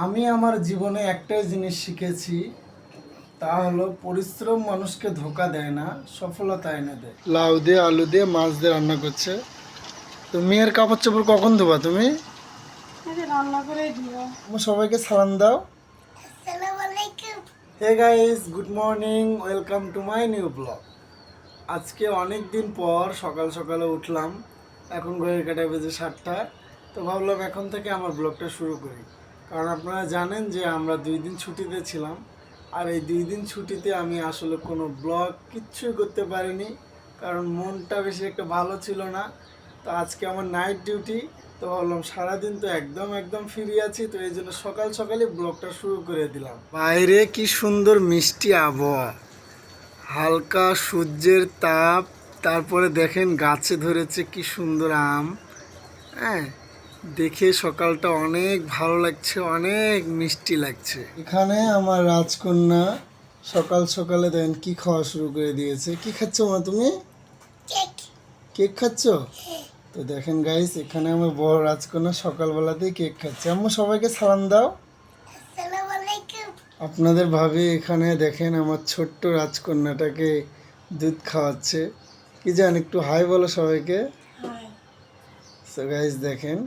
আমি আমার জীবনে একটাই জিনিস শিখেছি, তা হলো পরিশ্রম মানুষকে ধোকা দেয় না, সফলতা এনে দেয়। লাউ দিয়ে আলু দিয়ে মাছ দিয়ে রান্না করছে। তো মেয়ের কাপড় চোপড় কখন ধোবা তুমি? রান্না করে দিব। সবাইকে সালাম দাও। Hey guys, good morning, welcome to my new blog. আজকে অনেক দিন পর সকাল সকালে উঠলাম। এখন ঘড়ির কাঁটায় বেজে 7টা। তো ভাবলাম এখন থেকে আমার ব্লগটা শুরু করি, কারণ আপনারা জানেন যে আমরা 2 দিন ছুটিতে ছিলাম। আর এই 2 দিন ছুটিতে আমি আসলে কোনো ব্লগ কিচ্ছুই করতে পারিনি, কারণ মনটা বেশি একটা ভালো ছিল না। তো আজকে আমার নাইট ডিউটি। তো ভাবলাম সারাদিন তো একদম ফ্রি আছি, তো এই জন্য সকাল সকালে ব্লগটা শুরু করে দিলাম। বাইরে কি সুন্দর মিষ্টি আবহাওয়া, হালকা সূর্যের তাপ, তারপরে দেখেন গাছে ধরেছে কি সুন্দর আম। হ্যাঁ, দেখে সকালটা অনেক ভালো লাগছে, অনেক মিষ্টি লাগছে। এখানে আমার রাজকন্যা সকাল সকালে দেখেন কি খাওয়া শুরু করে দিয়েছে। কি খাচ্ছ মা তুমি? কেক খাচ্ছ? তো দেখেন গাইস, এখানে আমার বড় রাজকন্যা সকালবেলাতেই কেক খাচ্ছে। আম্মু সবাইকে সালাম দাও। আপনাদের ভাবি এখানে দেখেন আমার ছোট্ট রাজকন্যাটাকে দুধ খাওয়াচ্ছে। কি জান, একটু হাই বলো সবাইকে। সো গাইস দেখেন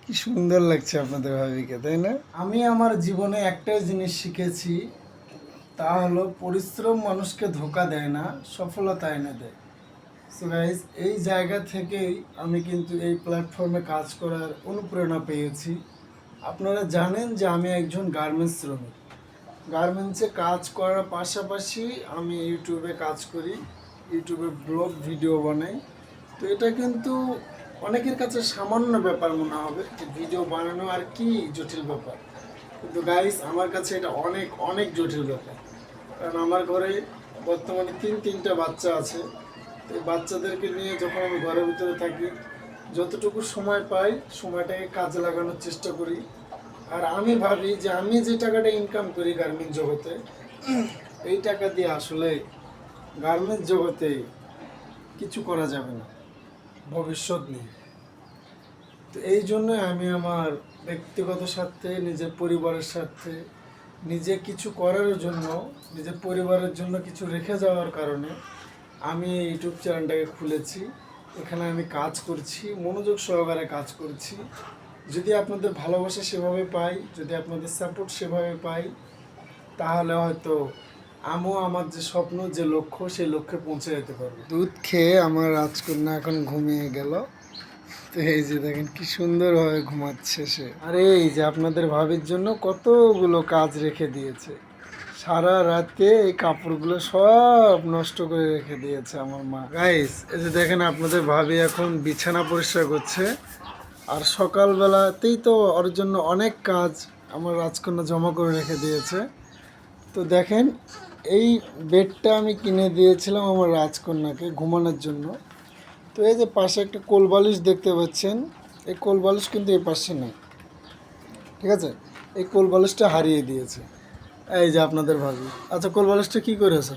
কি সুন্দর লাগছে আপনাদের ভাবিকে, তাই না? আমি আমার জীবনে একটাই জিনিস শিখেছি, তা হলো পরিশ্রম মানুষকে ধোকা দেয় না, সফলতা এনে দেয়। সো গাইস, এই জায়গা থেকেই আমি কিন্তু এই প্ল্যাটফর্মে কাজ করার অনুপ্রেরণা পেয়েছি। আপনারা জানেন যে আমি একজন গার্মেন্টস শ্রমিক। গার্মেন্টসে কাজ করার পাশাপাশি আমি ইউটিউবে কাজ করি, ইউটিউবে ব্লগ ভিডিও বানাই। তো এটা কিন্তু অনেকের কাছে সামান্য ব্যাপার মনে হবে যে ভিডিও বানানো আর কি জটিল ব্যাপার, কিন্তু গাইস আমার কাছে এটা অনেক অনেক জটিল ব্যাপার। কারণ আমার ঘরে বর্তমানে তিনটা বাচ্চা আছে। তো এই বাচ্চাদেরকে নিয়ে যখন আমি ঘরের ভিতরে থাকি, যতটুকু সময় পাই সময়টাকে কাজে লাগানোর চেষ্টা করি। আর আমি ভাবি যে আমি যে টাকাটা ইনকাম করি গার্মেন্ট জগতে, এই টাকা দিয়ে আসলে গার্মেন্ট জগতে কিছু করা যাবে না, ভবিষ্যৎ নেই। তো এই জন্য আমি আমার ব্যক্তিগত স্বার্থে, নিজের পরিবারের স্বার্থে, নিজে কিছু করার জন্য, নিজের পরিবারের জন্য কিছু রেখে যাওয়ার কারণে আমি এই ইউটিউব চ্যানেলটাকে খুলেছি। এখানে আমি কাজ করছি, মনোযোগ সহকারে কাজ করছি। যদি আপনাদের ভালোবাসা সেভাবে পাই, যদি আপনাদের সাপোর্ট সেভাবে পাই, তাহলে হয়তো আমিও আমার যে স্বপ্ন, যে লক্ষ্য, সেই লক্ষ্যে পৌঁছে যেতে পারবো। দুধ খেয়ে আমার রাজকন্যা এখন ঘুমিয়ে গেল। তো এই যে দেখেন কি সুন্দরভাবে ঘুমাচ্ছে সে। আরে এই যে আপনাদের ভাবির জন্য কতগুলো কাজ রেখে দিয়েছে। সারা রাতে এই কাপড়গুলো সব নষ্ট করে রেখে দিয়েছে আমার মা। গাইস, এই যে দেখেন আপনাদের ভাবি এখন বিছানা পরিষ্কার করছে। আর সকালবেলাতেই তো ওর জন্য অনেক কাজ আমার রাজকন্যা জমা করে রেখে দিয়েছে। তো দেখেন, এই বেডটা আমি কিনে দিয়েছিলাম আমার রাজকন্যাকে ঘুমানোর জন্য। তো এই যে পাশে একটা কোল বালিশ দেখতে পাচ্ছেন, এই কোল বালিশ কিন্তু এই পাশে নেই, ঠিক আছে? এই কোল বালিশটা হারিয়ে দিয়েছে এই যে আপনাদের ভাবি। আচ্ছা, কোল বালিশটা কী করেছে?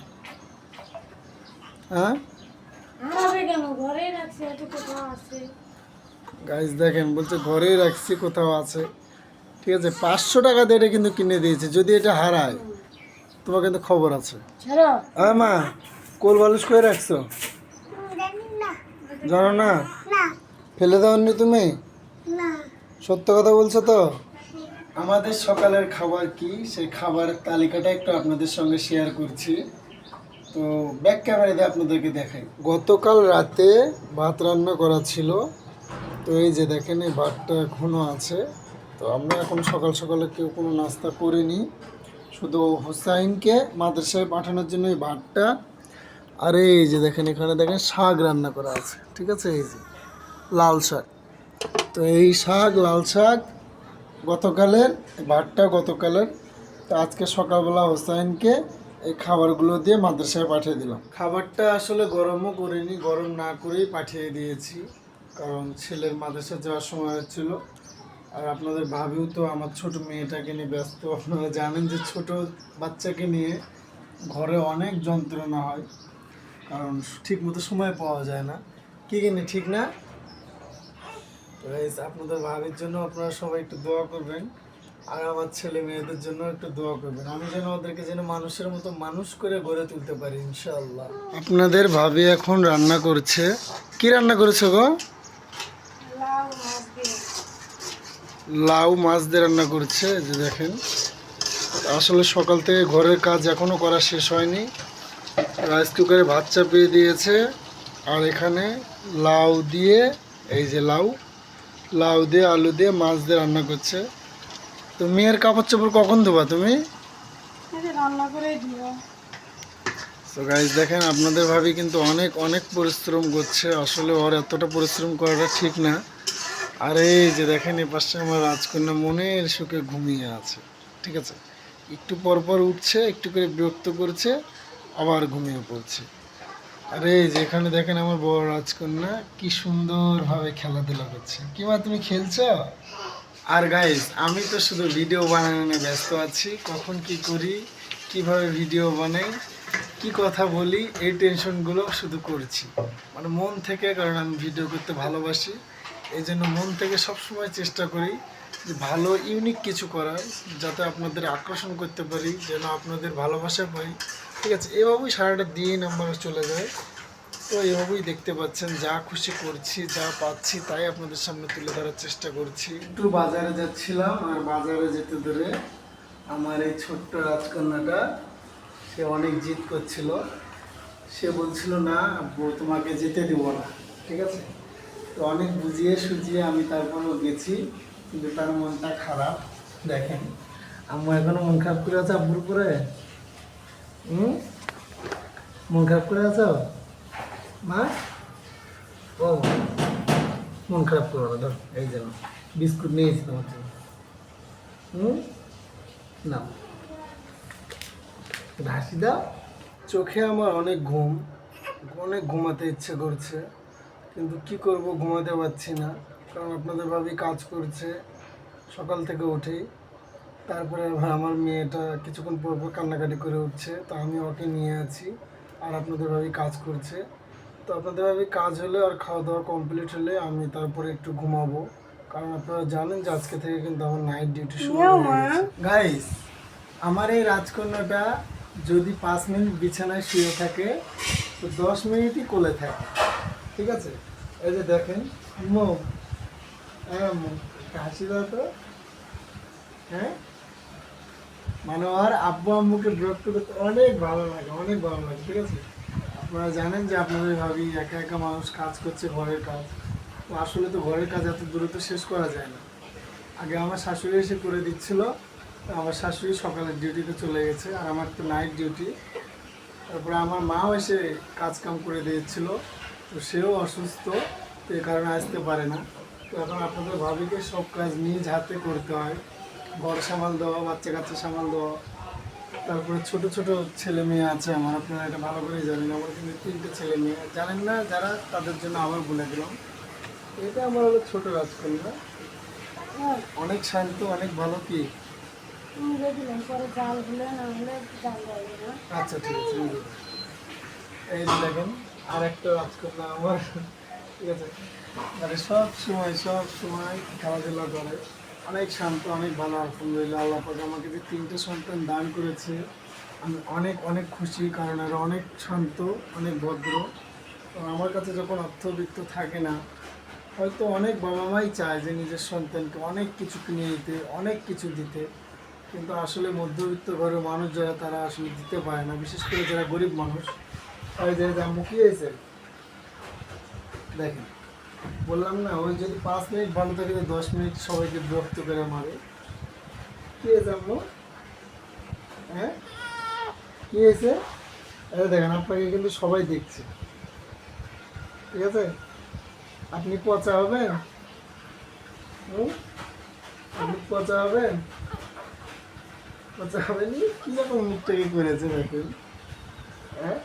হ্যাঁ গাইজ দেখেন, বলছে ঘরেই রাখছি, কোথাও আছে। ঠিক আছে, 500 টাকা দিয়ে এটা কিন্তু কিনে দিয়েছে। যদি এটা হারায় তোমার কিন্তু খবর আছে। হ্যাঁ মা, কোল বালিশ করে রাখছো? জানো না? ফেলে দাওনি তুমি? সত্য কথা বলছো তো? আমাদের সকালের খাবার কি, সেই খাবারের তালিকাটা একটু আপনাদের সঙ্গে শেয়ার করছি। তো ব্যাক ক্যামেরা দিয়ে আপনাদেরকে দেখাই। গতকাল রাতে ভাত রান্না করা ছিল। তো এই যে দেখেন, এই ভাতটা এখনও আছে। তো আমরা এখন সকাল সকালে কেউ কোনো নাস্তা করিনি, শুধু হুসাইনকে মাদ্রাসায় পাঠানোর জন্য এই ভাতটা। আর এই যে দেখেন, এখানে দেখেন শাক রান্না করা আছে, ঠিক আছে? এই যে লাল শাক। তো এই শাক, লাল শাক গতকালের, ভাতটা গতকালের। তো আজকে সকালবেলা হোসাইনকে এই খাবারগুলো দিয়ে মাদ্রাসায় পাঠিয়ে দিলাম। খাবারটা আসলে গরমও করিনি, গরম না করেই পাঠিয়ে দিয়েছি, কারণ ছেলের মাদ্রাসা যাওয়ার সময় হচ্ছিল। আর আপনাদের ভাবিও তো আমার ছোট মেয়েটাকে নিয়ে ব্যস্ত। আপনারা জানেন যে ছোট বাচ্চাকে নিয়ে ঘরে অনেক যন্ত্রণা হয়, কারণ ঠিক মতো সময় পাওয়া যায় না। কি কিনে, ঠিক না? তো আপনাদের ভাবির জন্য আপনারা সবাই একটু দোয়া করবেন। আর আমার ছেলে মেয়েদের জন্য একটু দোয়া করবেন, আমি যেন ওদেরকে যেন মানুষের মতো মানুষ করে গড়ে তুলতে পারি ইনশাআল্লাহ। আপনাদের ভাবি এখন রান্না করছে। কি রান্না করেছো গো? লাউ মাছ দিয়ে। লাউ মাছ দিয়ে রান্না করছে, এই যে দেখেন। আসলে সকাল থেকে ঘরের কাজ এখনো করা শেষ হয়নি। রাইস কুকারে ভাত চাপিয়ে দিয়েছে, আর এখানে লাউ দিয়ে, এই যে লাউ, লাউ দিয়ে আলু দিয়ে মাছ দিয়ে রান্না করছে। তো মেয়ের কাপড় চোপড় কখন ধোবা তুমি? এই যে রান্না করে দিও। তো গাইজ দেখেন, আপনাদের ভাবি কিন্তু অনেক অনেক পরিশ্রম করছে। আসলে ওর এতটা পরিশ্রম করাটা ঠিক না। আর এই যে দেখেন, এ পাশে আমার রাজকন্যা মনের সুখে ঘুমিয়ে আছে। ঠিক আছে, একটু পর পর উঠছে, একটু করে বিরক্ত করছে, আবার ঘুমিয়ে পড়ছে। আর এই যে এখানে দেখেন আমার বড় রাজকন্যা কি সুন্দরভাবে খেলাধুলা করছে। কি মা, তুমি খেলছো? আর গাইজ আমি তো শুধু ভিডিও বানানো নিয়ে ব্যস্ত আছি, কখন কি করি, কিভাবে ভিডিও বানাই, কি কথা বলি, এই টেনশনগুলো শুধু করছি মানে মন থেকে, কারণ আমি ভিডিও করতে ভালোবাসি। এই জন্য মন থেকে সবসময় চেষ্টা করি যে ভালো ইউনিক কিছু করার, যাতে আপনাদের আকর্ষণ করতে পারি, যেন আপনাদের ভালোবাসা পাই। ঠিক আছে, এভাবেই সারাটা দিন আমার চলে যায়। তো এভাবেই দেখতে পাচ্ছেন, যা খুশি করছি, যা পাচ্ছি তাই আপনাদের সামনে তুলে ধরার চেষ্টা করছি। একটু বাজারে যাচ্ছিলাম, আর বাজারে যেতে ধরে আমার এই ছোট্ট রাজকন্যাটা, সে অনেক জিদ করছিল। সে বলছিল না আব্বু, তোমাকে যেতে দেব না। ঠিক আছে, তো অনেক বুঝিয়ে সুঝিয়ে আমি তারপরও গেছি, কিন্তু তার মনটা খারাপ। দেখেন, আম্মু এখনো মন খারাপ করে আছে আব্বুর উপরে। মন খারাপ করে আছো মা? ও মন খারাপ করো না, ধর এই যেন বিস্কুট নিয়েছি তোমার জন্য। না, হাসি দাও। চোখে আমার অনেক ঘুম, অনেক ঘুমাতে ইচ্ছে করছে, কিন্তু কি করব, ঘুমাতে পারছি না। কারণ আপনাদের ভাবি কাজ করছে সকাল থেকে উঠেই। তারপরে আবার আমার মেয়েটা কিছুক্ষণ পর পর কান্নাকাটি করে উঠছে, তো আমি ওকে নিয়ে আছি, আর আপনাদের ভাবি কাজ করছে। তো আপনাদের ভাবি কাজ হলে আর খাওয়া দাওয়া কমপ্লিট হলে আমি তারপরে একটু ঘুমাবো, কারণ আপনারা জানেন যে আজকে থেকে কিন্তু আমার নাইট ডিউটি শুরু হয়ে গেছে। গাইস, আমার এই রাজকন্যাটা যদি 5 মিনিট বিছানায় শুয়ে থাকে, তো 10 মিনিটই কোলে থাকে। ঠিক আছে, এই যে দেখেন আম্মু, হ্যাঁ আম্মু, একটা হাসি দাও তো। হ্যাঁ, মানে আর আব্বু আম্মুকে বিরক্ত করতে অনেক ভালো লাগে, অনেক ভালো লাগে। ঠিক আছে, আপনারা জানেন যে আপনাদের ভাবি একা একা মানুষ কাজ করছে, ঘরের কাজ। তো আসলে তো ঘরের কাজ এত দ্রুত শেষ করা যায় না। আগে আমার শাশুড়ি এসে করে দিচ্ছিল, তো আমার শাশুড়ি সকালের ডিউটিতে চলে গেছে, আর আমার তো নাইট ডিউটি। তারপরে আমার মাও এসে কাজ কাম করে দিয়েছিল, তো সেও অসুস্থ, তো এই কারণে আসতে পারে না। তো এখন আপনাদের ভাবিকে সব কাজ নিজ হাতে করতে হয়, ঘর সামাল দেওয়া, বাচ্চা কাচ্চা সামাল দেওয়া। তারপরে ছোট ছোট ছেলে মেয়ে আছে আমার, আপনারা এটা ভালো করে জানেন। আমার কিন্তু 3টে ছেলে মেয়ে, জানেন না যারা, তাদের জন্য আবার বলে দিলাম। এটা আমার হলো ছোট রাজকন্যা, অনেক শান্ত, অনেক ভালো। কি দিলাম পরে জাল হলে না হলে জাল যাবে না। আচ্ছা ঠিক আছে, এই যে দেখেন আর একটা রাজকন্যা আমার। ঠিক আছে, মানে সব সময় খেলাধুলা করে, অনেক শান্ত, অনেক ভালো। আলহামদুলিল্লাহ, আল্লাহ পাক আমাকে যে 3টে সন্তান দান করেছে, আমি অনেক অনেক খুশি, কারণ এরা অনেক শান্ত, অনেক ভদ্র। তো আমার কাছে যখন অর্থবিত্ত থাকে না, হয়তো অনেক বাবা মাই চায় যে নিজের সন্তানকে অনেক কিছু কিনে দিতে, অনেক কিছু দিতে, কিন্তু আসলে মধ্যবিত্ত ঘরের মানুষ যারা, তারা আসলে দিতে পারে না, বিশেষ করে যারা গরিব মানুষ। ওই যে আম্মু কি হয়েছে দেখেন, বললাম না, ওই যদি 5 মিনিট ভালো থাকে, তো 10 মিনিট সবাইকে বিরক্ত করে মারে। কি হয়েছে আম্মু? হ্যাঁ, কি হয়েছে? দেখেন, আপনাকে কিন্তু সবাই দেখছে। ঠিক আছে, আপনি পচা হবেন, আপনি পচা হবেন, পচা হবেনি। কি রকম মুখটাকে করেছে দেখেন। হ্যাঁ,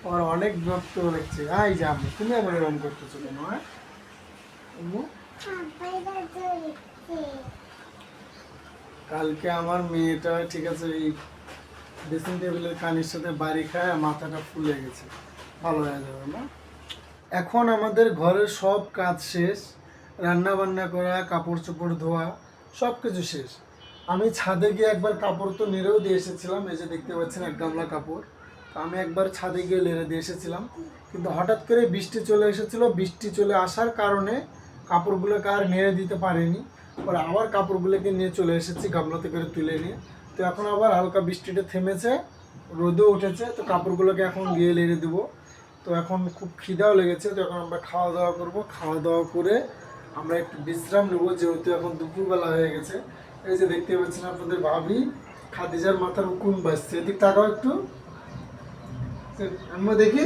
আমার অনেক বিরক্ত লাগছে। এই যে আম্মু, তুমি আবার এরকম করতেছো কেন? হ্যাঁ আম্মু, কালকে আমার মেয়েটা, ঠিক আছে, এই ড্রেসিং টেবিলের কানের সাথে বাড়ি খায়, মাথাটা ফুলে গেছে। ভালো হয়ে যাবে না? এখন আমাদের ঘরের সব কাজ শেষ, রান্না বান্না করা, কাপড় চোপড় ধোয়া, সব কিছু শেষ। আমি ছাদে গিয়ে একবার কাপড় তো নেড়েও দিয়ে এসেছিলাম, এই যে দেখতে পাচ্ছেন এক গামলা কাপড়। তো আমি একবার ছাদে গিয়ে নেড়ে দিয়ে এসেছিলাম, কিন্তু হঠাৎ করে বৃষ্টি চলে এসেছিলো। বৃষ্টি চলে আসার কারণে কাপড়গুলোকে আর নেড়ে দিতে পারিনি। পরে আবার কাপড়গুলোকে নিয়ে চলে এসেছি গামলাতে করে তুলে নিয়ে। তো এখন আবার হালকা বৃষ্টিটা থেমেছে, রোদও উঠেছে, তো কাপড়গুলোকে এখন গিয়ে নেড়ে দেবো। তো এখন খুব খিদাও লেগেছে, তো এখন আমরা খাওয়া দাওয়া করবো। খাওয়া দাওয়া করে আমরা একটু বিশ্রাম নেবো, যেহেতু এখন দুপুরবেলা হয়ে গেছে। এই যে দেখতে পাচ্ছেন আপনাদের ভাবি খাদিজার মাথার উকুন বাজছে, এদিক তাকাও একটু, আমরা দেখি।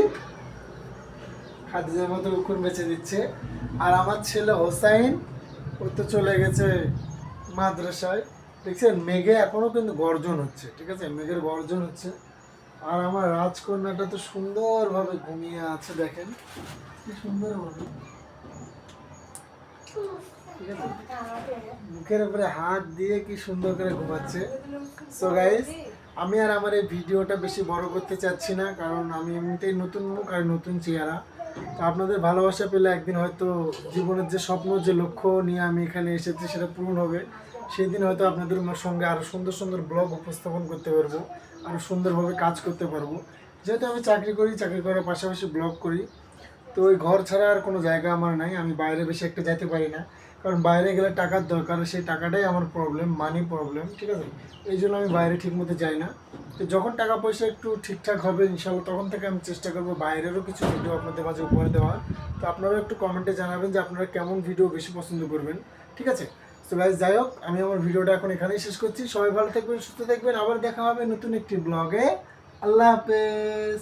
খাদিজার মাথার উকুন বেঁচে দিচ্ছে। আর আমার ছেলে হোসাইন, ও তো চলে গেছে মাদ্রাসায়। দেখছেন মেঘে এখনো কিন্তু গর্জন হচ্ছে, ঠিক আছে, মেঘের গর্জন হচ্ছে। আর আমার রাজকন্যাটা তো সুন্দরভাবে ঘুমিয়ে আছে, দেখেন কি সুন্দরভাবে, ঠিক আছে, মুখের উপরে হাত দিয়ে কি সুন্দর করে ঘুমাচ্ছে। সো গাইস, আমি আর আমার এই ভিডিওটা বেশি বড় করতে চাচ্ছি না, কারণ আমি এমনিতেই নতুন মুখ আর নতুন চেহারা। তো আপনাদের ভালোবাসা পেলে একদিন হয়তো জীবনের যে স্বপ্ন, যে লক্ষ্য নিয়ে আমি এখানে এসেছি সেটা পূরণ হবে। সেই দিন হয়তো আপনাদের সঙ্গে আরও সুন্দর সুন্দর ব্লগ উপস্থাপন করতে পারবো, আরও সুন্দরভাবে কাজ করতে পারবো। যেহেতু আমি চাকরি করি, চাকরি করার পাশাপাশি ব্লগ করি, তো ওই ঘর ছাড়া আর কোনো জায়গা আমার নাই। আমি বাইরে বেশি একটা যেতে পারি না, কারণ বাইরে গেলে টাকার দরকার, সেই টাকাটাই আমার প্রবলেম, মানি প্রবলেম, ঠিক আছে। এই জন্য আমি বাইরে ঠিক মতো যাই না। তো যখন টাকা পয়সা একটু ঠিকঠাক হবে ইনশাল্লাহ, তখন থেকে আমি চেষ্টা করবো বাইরেরও কিছু ভিডিও আপনাদের মাঝে উপহার দেওয়ার। তো আপনারাও একটু কমেন্টে জানাবেন যে আপনারা কেমন ভিডিও বেশি পছন্দ করবেন, ঠিক আছে। তো গাইস, যাই হোক, আমি আমার ভিডিওটা এখন এখানেই শেষ করছি। সবাই ভালো থাকবেন, সুস্থ থাকবেন, আবার দেখা হবে নতুন একটি ব্লগে। আল্লাহ হাফেজ।